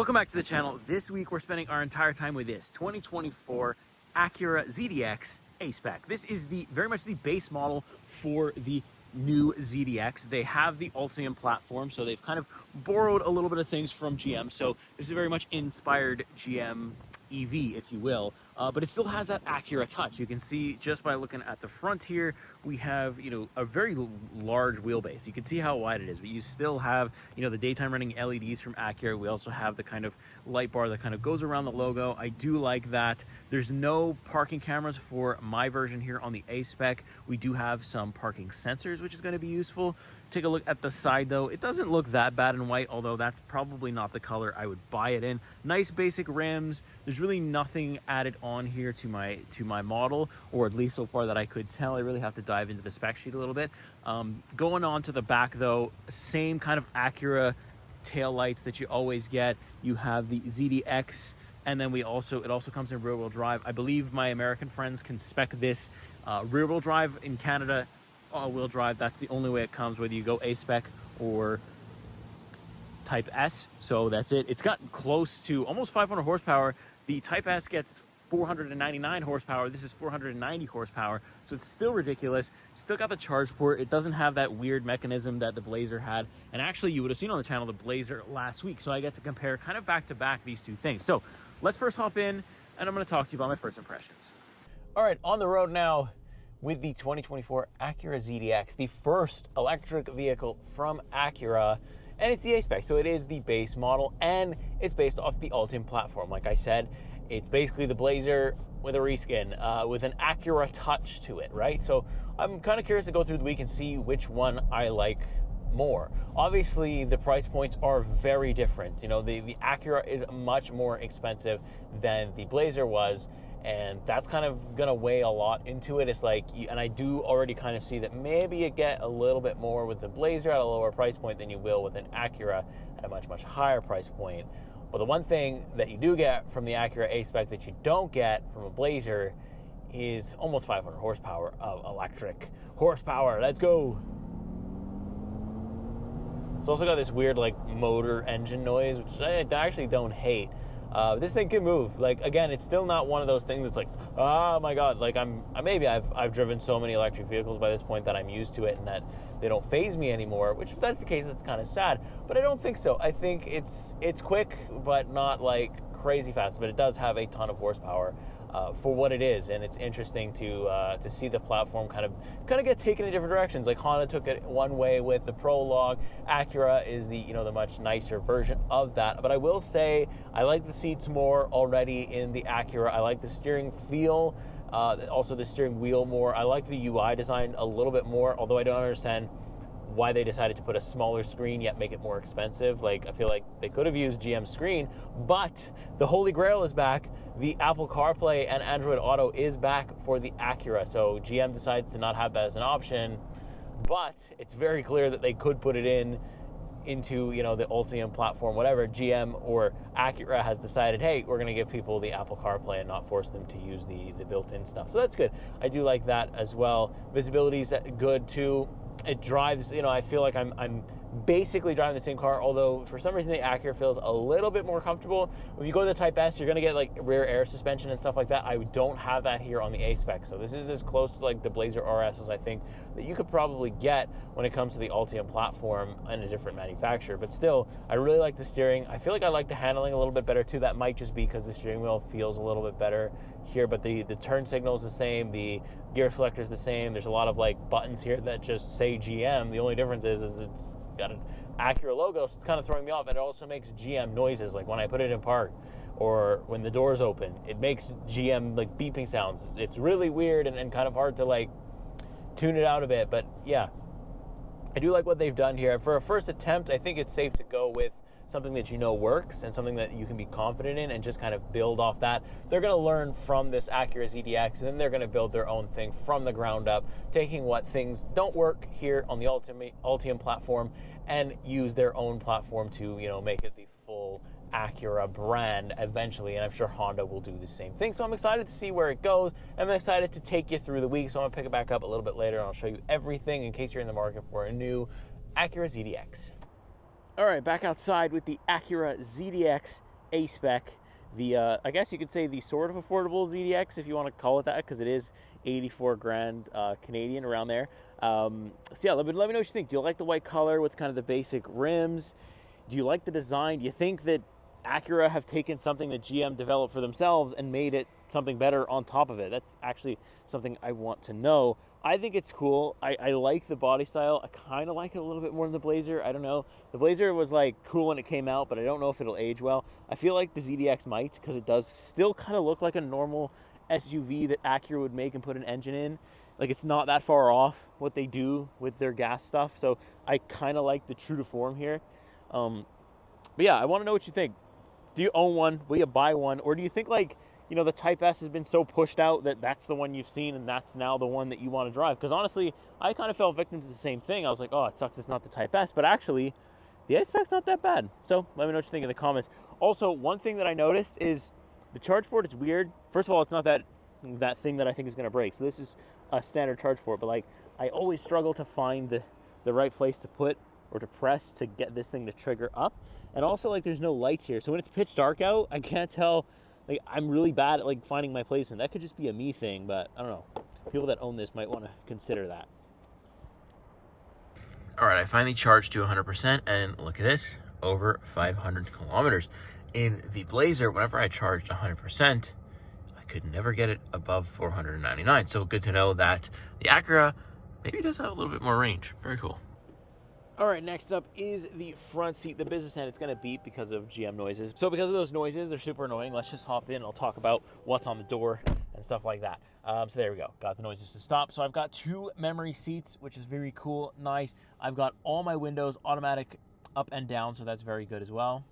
Welcome back to the channel. This week we're spending our entire time with this 2024 Acura ZDX A-Spec. This is very much the base model for the new ZDX. They have the ultium platform, so they've kind of borrowed a little bit of things from GM. So this is very much inspired GM EV, if you will, but it still has that Acura touch. You can see just by looking at the front here, we have, a very large wheelbase. You can see how wide it is, but you still have, the daytime running LEDs from Acura. We also have the kind of light bar that kind of goes around the logo. I do like that. There's no parking cameras for my version here on the A-Spec. We do have some parking sensors, which is going to be useful. Take a look at the side though. It doesn't look that bad in white, although that's probably not the color I would buy it in. Nice basic rims. There's really nothing added on here to my model, or at least so far that I could tell. I really have to dive into the spec sheet a little bit. Going on to the back though, same kind of Acura tail lights that you always get. You have the ZDX, and then it also comes in rear wheel drive. I believe my American friends can spec this rear wheel drive. In Canada, all-wheel drive. That's the only way it comes, whether you go A-Spec or Type S. So that's it. It's gotten close to almost 500 horsepower. The Type S gets 499 horsepower. This is 490 horsepower. So it's still ridiculous. Still got the charge port. It doesn't have that weird mechanism that the Blazer had. And actually, you would have seen on the channel the Blazer last week. So I get to compare kind of back to back these two things. So let's first hop in, and I'm going to talk to you about my first impressions. All right, on the road now with the 2024 Acura ZDX, the first electric vehicle from Acura, and it's the A-Spec, so it is the base model, and it's based off the Ultium platform. Like I said, it's basically the Blazer with a reskin, with an Acura touch to it, right? So I'm kind of curious to go through the week and see which one I like more. Obviously, the price points are very different. The Acura is much more expensive than the Blazer was, and that's kind of gonna weigh a lot into it. It's like, and I do already kind of see that maybe you get a little bit more with the Blazer at a lower price point than you will with an Acura at a much, much higher price point. But the one thing that you do get from the Acura A-Spec that you don't get from a Blazer is almost 500 horsepower of electric horsepower. Let's go. It's also got this weird motor engine noise, which I actually don't hate. This thing can move. Again, it's still not one of those things that's like, oh my god, maybe I've driven so many electric vehicles by this point that I'm used to it and that they don't faze me anymore, which if that's the case, that's kind of sad. But I don't think so. I think it's quick, but not crazy fast, but it does have a ton of horsepower for what it is, and it's interesting to see the platform kind of get taken in different directions. Like Honda took it one way with the Prologue. Acura is the much nicer version of that. But I will say I like the seats more already in the Acura. I like the steering feel, also the steering wheel more. I like the UI design a little bit more, although I don't understand why they decided to put a smaller screen yet make it more expensive. I feel like they could have used GM's screen, but the Holy Grail is back. The Apple Carplay and Android Auto is back for the Acura. So GM decides to not have that as an option, but it's very clear that they could put it into the Ultium platform, whatever. GM or Acura has decided, hey, we're going to give people the Apple CarPlay and not force them to use the built-in stuff. So that's good. I do like that as well. Visibility's good too. It drives, I feel like I'm basically driving the same car, although for some reason the Acura feels a little bit more comfortable. When you go to the Type S, you're going to get rear air suspension and stuff like that. I don't have that here on the A-Spec, so this is as close to the Blazer RS as I think that you could probably get when it comes to the Ultium platform and a different manufacturer. But still, I really like the steering. I feel like I like the handling a little bit better too. That might just be because the steering wheel feels a little bit better here, but the turn signal is the same, the gear selector is the same. There's a lot of buttons here that just say GM. The only difference is it's got an Acura logo, so it's kind of throwing me off. And it also makes GM noises, like when I put it in park or when the doors open, it makes GM beeping sounds. It's really weird and kind of hard to tune it out a bit. But yeah, I do like what they've done here. For a first attempt, I think it's safe to go with something that works and something that you can be confident in and just kind of build off that. They're going to learn from this Acura ZDX, and then they're going to build their own thing from the ground up, taking what things don't work here on the Ultium platform and use their own platform to, make it the full Acura brand eventually. And I'm sure Honda will do the same thing. So I'm excited to see where it goes. I'm excited to take you through the week. So I'm going to pick it back up a little bit later, and I'll show you everything in case you're in the market for a new Acura ZDX. All right, back outside with the Acura ZDX A-Spec, the I guess you could say the sort of affordable ZDX if you want to call it that, because it is 84 grand Canadian, around there. So yeah, let me know what you think. Do you like the white color with kind of the basic rims? Do you like the design? Do you think that Acura have taken something that GM developed for themselves and made it something better on top of it? That's actually something I want to know. I think it's cool. I like the body style. I kind of like it a little bit more than the Blazer. I don't know. The Blazer was like cool when it came out, but I don't know if it'll age well. I feel like the ZDX might, because it does still kind of look like a normal SUV that Acura would make and put an engine in. Like, it's not that far off what they do with their gas stuff. So I kind of like the true to form here. But yeah, I want to know what you think. Do you own one? Will you buy one? Or do you think, like, you know, the Type S has been so pushed out that that's the one you've seen and that's now the one that you want to drive? Because honestly, I kind of fell victim to the same thing. I was like, oh, it sucks it's not the Type S. But actually, the A-Spec's not that bad. So let me know what you think in the comments. Also, one thing that I noticed is the charge port is weird. First of all, it's not that thing that I think is going to break. So this is a standard charge port. But, like, I always struggle to find the right place to put or to press to get this thing to trigger up. And also, like, there's no lights here. So when it's pitch dark out, I can't tell. Like, I'm really bad at, like, finding my place, and that could just be a me thing, but I don't know. People that own this might want to consider that. All right, I finally charged to 100%, and look at this, over 500 kilometers. In the Blazer, whenever I charged 100%, I could never get it above 499. So good to know that the Acura maybe does have a little bit more range. Very cool. All right, next up is the front seat. The business end, it's going to beep because of GM noises. So because of those noises, they're super annoying. Let's just hop in. I'll talk about what's on the door and stuff like that. So there we go. Got the noises to stop. So I've got 2 memory seats, which is very cool. Nice. I've got all my windows automatic up and down, so that's very good as well.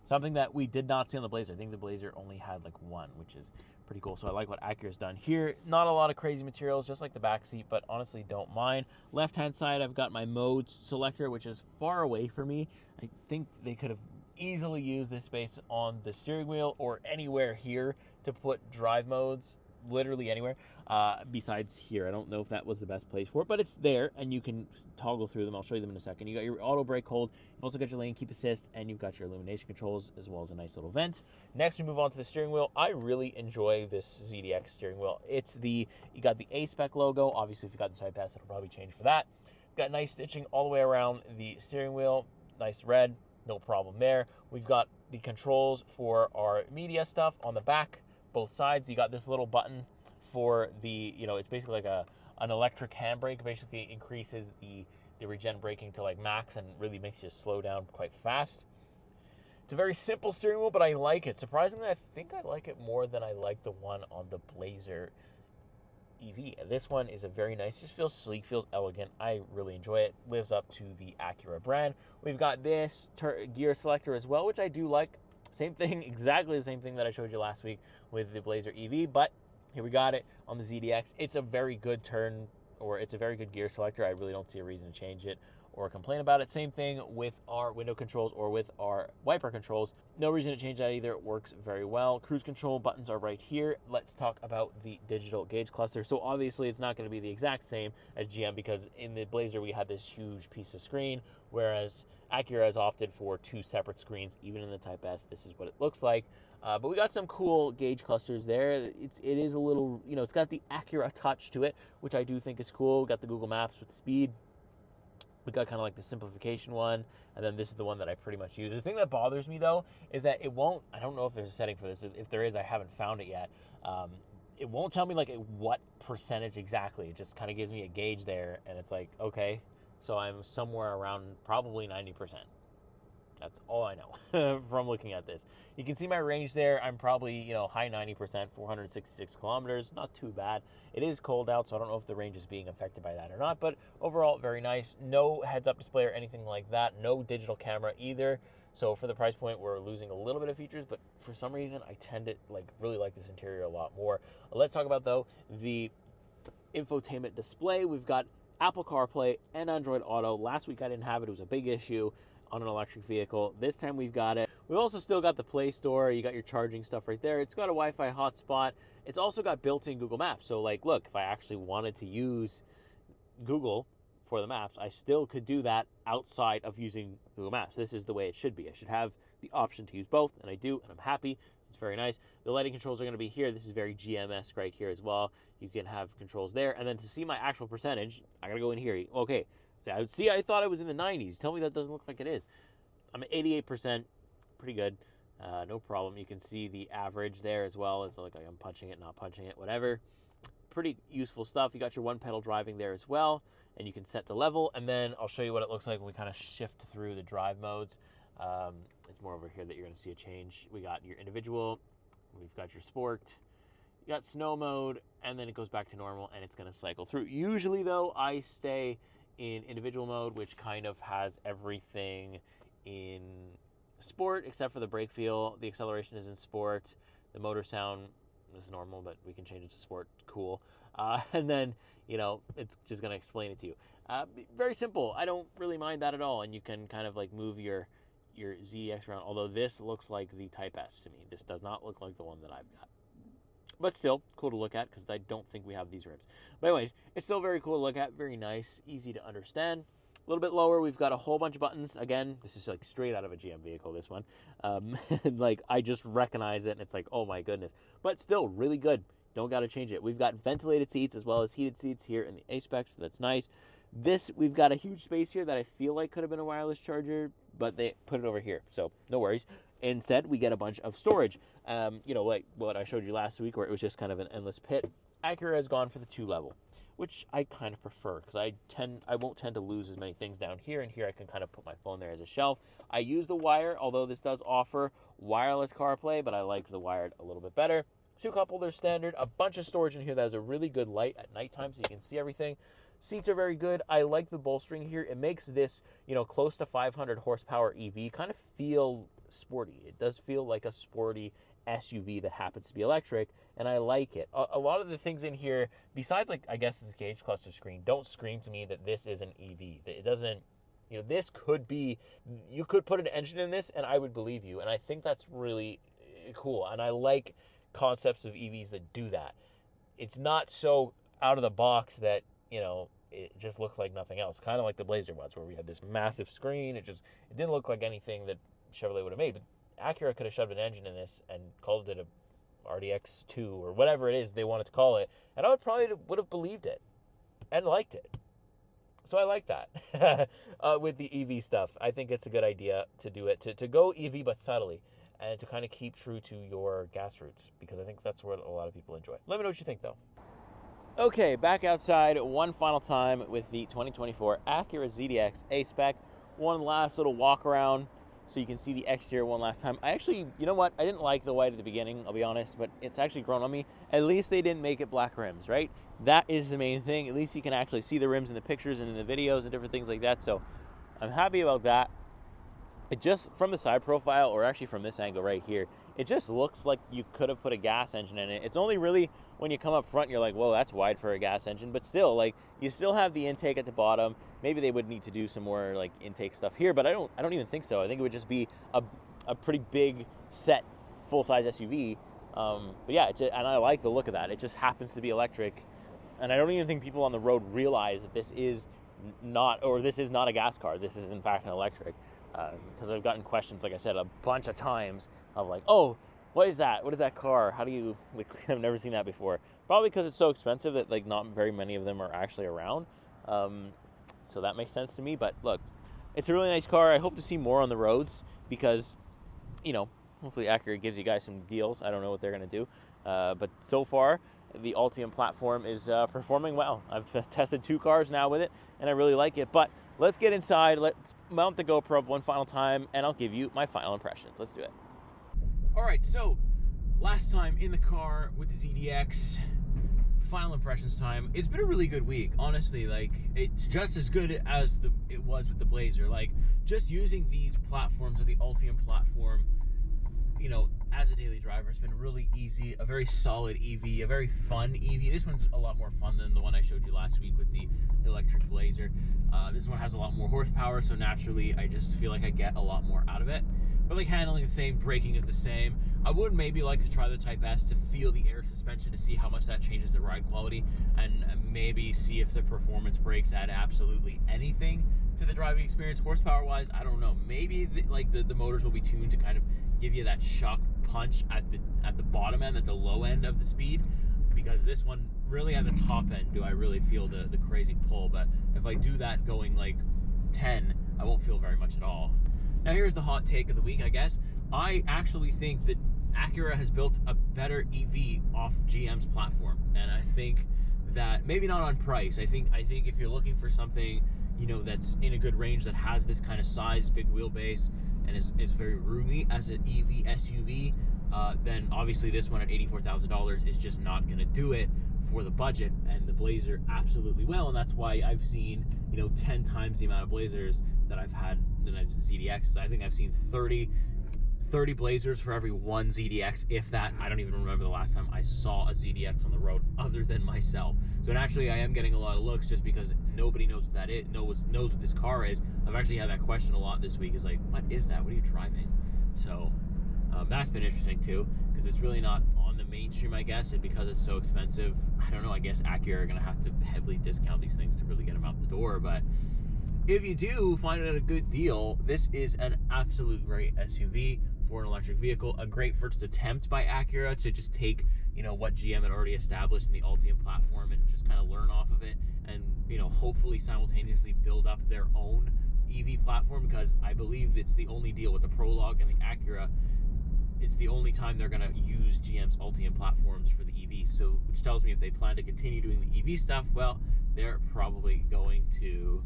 Something that we did not see on the Blazer. I think the Blazer only had like 1, which is pretty cool. So I like what Acura's done here. Not a lot of crazy materials, just like the back seat, but honestly don't mind. Left-hand side, I've got my modes selector, which is far away from me. I think they could have easily used this space on the steering wheel or anywhere here to put drive modes, literally anywhere, besides here. I don't know if that was the best place for it, but it's there, and you can toggle through them. I'll show you them in a second. You got your auto brake hold, you've also got your lane keep assist, and you've got your illumination controls, as well as a nice little vent. Next, we move on to the steering wheel. I really enjoy this ZDX steering wheel. You got the A-Spec logo. Obviously, if you got the Type S, it'll probably change for that. Got nice stitching all the way around the steering wheel. Nice red, no problem there. We've got the controls for our media stuff on the back. Both sides, you got this little button for the, it's basically like an electric handbrake. Basically increases the regen braking to like max and really makes you slow down quite fast. It's a very simple steering wheel, but I like it. Surprisingly, I think I like it more than I like the one on the Blazer EV. This one is a very nice, just feels sleek, feels elegant. I really enjoy it. Lives up to the Acura brand. We've got this gear selector as well, which I do like. Same thing, exactly the same thing that I showed you last week with the Blazer EV, but here we got it on the ZDX. It's a very good it's a very good gear selector. I really don't see a reason to change it or complain about it. Same thing with our window controls or with our wiper controls. No reason to change that either. It works very well. Cruise control buttons are right here. Let's talk about the digital gauge cluster. So obviously it's not going to be the exact same as GM, because in the Blazer we had this huge piece of screen, whereas Acura has opted for 2 separate screens. Even in the Type S, this is what it looks like. But we got some cool gauge clusters there. It is a little, it's got the Acura touch to it, which I do think is cool. We got the Google Maps with the speed. We got kind of like the simplification one, and then this is the one that I pretty much use. The thing that bothers me, though, is that it won't, I don't know if there's a setting for this. If there is, I haven't found it yet. It won't tell me like what percentage exactly. It just kind of gives me a gauge there, and it's like, okay, so I'm somewhere around probably 90%. That's all I know from looking at this. You can see my range there. I'm probably, high 90%, 466 kilometers. Not too bad. It is cold out, so I don't know if the range is being affected by that or not. But overall, very nice. No heads-up display or anything like that. No digital camera either. So for the price point, we're losing a little bit of features. But for some reason, I tend to really like this interior a lot more. Let's talk about, though, the infotainment display. We've got Apple CarPlay and Android Auto. Last week I didn't have it. It was a big issue on an electric vehicle. This time we've got it. We've also still got the Play Store. You got your charging stuff right there. It's got a Wi-Fi hotspot. It's also got built-in Google Maps. So look, if I actually wanted to use Google for the maps, I still could do that outside of using Google Maps. This is the way it should be. I should have the option to use both, and I do, and I'm happy. It's very nice. The lighting controls are going to be here. This is very GM-esque right here as well. You can have controls there, and then to see my actual percentage, I got to go in here. Okay, so I thought I was in the 90s. Tell me that doesn't look like it is. I'm at 88%, pretty good. No problem. You can see the average there as well. It's like I'm punching it, not punching it, whatever. Pretty useful stuff. You got your one pedal driving there as well, and you can set the level, and then I'll show you what it looks like when we kind of shift through the drive modes. It's more over here that you're going to see a change. We got your individual, we've got your sport, you got snow mode, and then it goes back to normal, and it's going to cycle through. Usually, though, I stay in individual mode, which kind of has everything in sport except for the brake feel. The acceleration is in sport. The motor sound is normal, but we can change it to sport. Cool. And then, it's just going to explain it to you. Very simple. I don't really mind that at all. And you can kind of like move your ZDX around, although this looks like the Type S to me. This does not look like the one that I've got. But still, cool to look at because I don't think we have these rims. But anyways, it's still very cool to look at. Very nice. Easy to understand. A little bit lower, we've got a whole bunch of buttons. Again, this is like straight out of a GM vehicle, this one. Like, I just recognize it, and it's like, oh my goodness. But still, really good. Don't got to change it. We've got ventilated seats as well as heated seats here in the A-Spec, so that's nice. We've got a huge space here that I feel like could have been a wireless charger, but they put it over here, so no worries. Instead, we get a bunch of storage. Like what I showed you last week, where it was just kind of an endless pit. Acura has gone for the 2-level, which I kind of prefer because I won't tend to lose as many things down here, and here I can kind of put my phone there as a shelf. I use the wire, although this does offer wireless CarPlay, but I like the wired a little bit better. 2 cup holder standard, a bunch of storage in here that has a really good light at nighttime so you can see everything. Seats are very good. I like the bolstering here. It makes this, close to 500 horsepower EV kind of feel sporty. It does feel like a sporty SUV that happens to be electric, and I like it. A lot of the things in here, besides like I guess this gauge cluster screen, don't scream to me that this is an EV. It doesn't, this could be, you could put an engine in this and I would believe you, and I think that's really cool, and I like concepts of EVs that do that. It's not so out of the box that, it just looked like nothing else, kind of like the Blazer was, where we had this massive screen. It didn't look like anything that Chevrolet would have made, but Acura could have shoved an engine in this and called it a RDX2 or whatever it is they wanted to call it, and I would have believed it and liked it. So I like that with the EV stuff. I think it's a good idea to do it, to go EV but subtly, and to kind of keep true to your gas roots, because I think that's what a lot of people enjoy. Let me know what you think, though. Okay, back outside one final time with the 2024 Acura ZDX A-Spec. One last little walk around so you can see the exterior one last time. I actually, you know what? I didn't like the white at the beginning, I'll be honest, but it's actually grown on me. At least they didn't make it black rims, right? That is the main thing. At least you can actually see the rims in the pictures and in the videos and different things like that, so I'm happy about that. It just, from the side profile, or actually from this angle right here, it just looks like you could have put a gas engine in it. It's only really when you come up front, you're like, whoa, that's wide for a gas engine. But still, like, you still have the intake at the bottom. Maybe they would need to do some more like intake stuff here, but I don't even think so. I think it would just be a pretty big set full-size SUV. But yeah, and I like the look of that. It just happens to be electric, and I don't even think people on the road realize that this is not a gas car. This is in fact an electric. Because I've gotten questions, like I said, a bunch of times of like, oh, what is that? What is that car? How do you, like, I've never seen that before. Probably because it's so expensive that like not very many of them are actually around. So that makes sense to me. But look, it's a really nice car. I hope to see more on the roads because, hopefully Acura gives you guys some deals. I don't know what they're going to do. But so far, the Ultium platform is performing well. I've tested 2 cars now with it, and I really like it. But let's get inside, let's mount the GoPro up one final time, and I'll give you my final impressions. Let's do it. All right, so last time in the car with the ZDX, final impressions time. It's been a really good week, honestly. Like, it's just as good as it was with the Blazer. Like, just using these platforms, or the Ultium platform, as a daily driver, it's been really easy. A very solid EV, a very fun EV. This one's a lot more fun than the one I showed you last week with the electric Blazer. This one has a lot more horsepower, so naturally I just feel like I get a lot more out of it. but like handling the same, braking is the same. I would maybe like to try the Type S to feel the air suspension to see how much that changes the ride quality, and maybe see if the performance brakes add absolutely anything to the driving experience. Horsepower wise, I don't know. Maybe the motors will be tuned to kind of give you that shock punch at the bottom end, at the low end of the speed, because this one really at the top end do I really feel the crazy pull. But if I do that going like 10, I won't feel very much at all. Now here's the hot take of the week, I guess. I actually think that Acura has built a better EV off GM's platform, and I think that maybe not on price. I think if you're looking for something, you know, that's in a good range, that has this kind of size, big wheelbase, and is very roomy as an EV SUV, then obviously this one at $84,000 is just not going to do it for the budget, and the Blazer absolutely will. And that's why I've seen, you know, 10 times the amount of Blazers that I've had than I've ZDXs. I think I've seen 30 Blazers for every one ZDX, if that. I don't even remember the last time I saw a ZDX on the road other than myself. So naturally I am getting a lot of looks just because nobody knows what that is, knows what this car is. I've actually had that question a lot this week, is like, what is that? What are you driving? So that's been interesting too, because it's really not on the mainstream, I guess, and because it's so expensive, I don't know, I guess Acura are gonna have to heavily discount these things to really get them out the door. But if you do find it at a good deal, this is an absolute great SUV for an electric vehicle, a great first attempt by Acura to just take, you know, what GM had already established in the Ultium platform and just kind of learn off of it, and, you know, hopefully simultaneously build up their own EV platform, because I believe it's the only deal with the Prologue and the Acura. It's the only time they're going to use GM's Ultium platforms for the EV. So, which tells me if they plan to continue doing the EV stuff, well, they're probably going to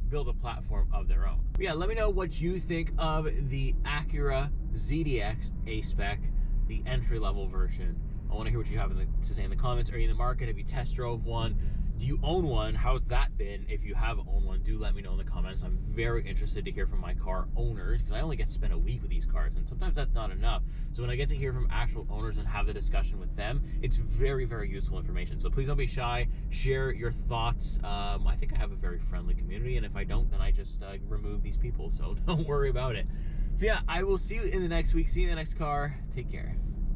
build a platform of their own. But yeah, let me know what you think of the Acura ZDX A-Spec, the entry-level version. I want to hear what you have to say in the comments. Are you in the market? Have you test drove one? Do you own one? How's that been? If you have owned one, do let me know in the comments. I'm very interested to hear from my car owners, because I only get to spend a week with these cars, and sometimes that's not enough. So when I get to hear from actual owners and have the discussion with them, it's very, very useful information. So please don't be shy. Share your thoughts. I think I have a very friendly community, and if I don't, then I just remove these people. So don't worry about it. So yeah, I will see you in the next week. See you in the next car. Take care.